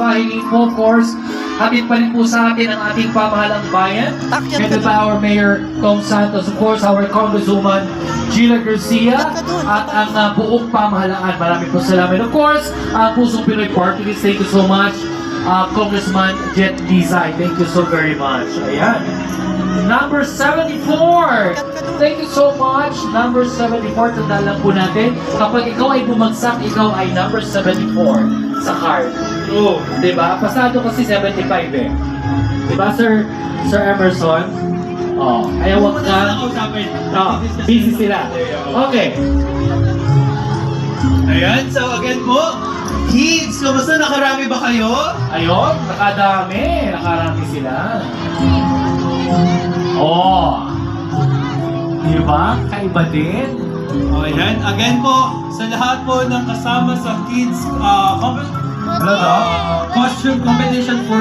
hinihingi po, of course, hatid pa rin po sa atin ang ating pamahalang bayan. Headed by our Mayor Tom Santos, of course, our Congresswoman Gila Garcia, at ang buong pamahalaan. Maraming po salamat. Of course, ang Pusong Pinoy Party List, thank you so much. Congressman Jet Lizay, thank you so very much. Ayan. Number 74. Thank you so much. Number 74, tanda lang po natin. Kapag ikaw ay bumagsak, ikaw ay number 74 sa card. Oh, diba? Pasado kasi 75 eh. Diba, Sir Emerson? Oh, kaya wag ka. Oh, busy sila. Okay. Ayan, so again po, kids, kamusta, nakarami ba kayo? Ayun, nakarami sila. Oh. Diba? Kaiba din. O ayan, again po, sa lahat po ng kasama sa kids costume competition for